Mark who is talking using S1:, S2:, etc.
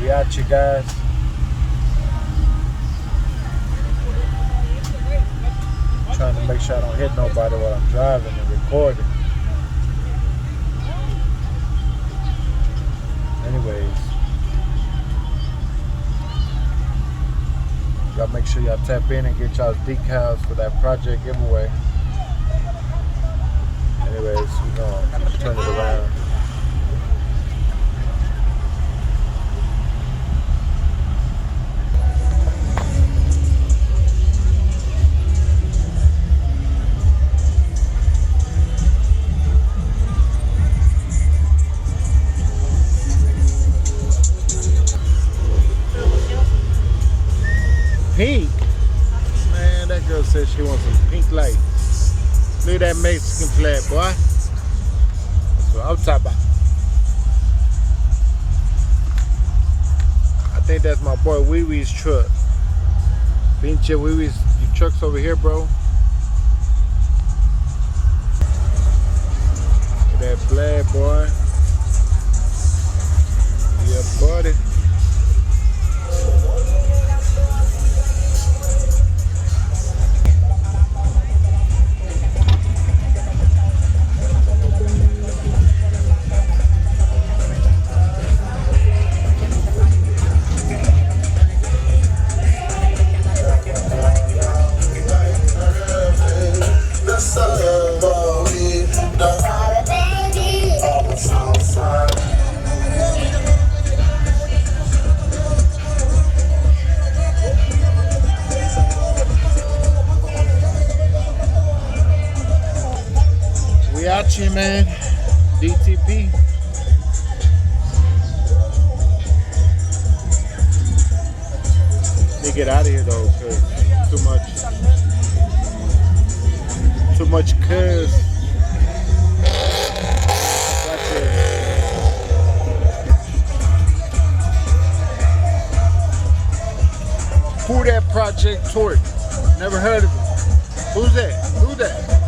S1: We out, you guys. Trying to make sure I don't hit nobody while I'm driving and recording. Anyways, y'all make sure y'all tap in and get y'all's decals for that project giveaway. Anyways, we're gonna turn it around. Pink? Man, that girl said she wants some pink lights. Look at that Mexican flag, boy. That's what I'm talking about. I think that's my boy Wee Wee's truck. Pinche Wee Wee's, your truck's over here, bro. Look at that flag, boy. Yeah, buddy. We out here, man. DTP. Let me get out of here though, cause too much cuz. Who that Project Torque? Never heard of him. Who's that? Who that?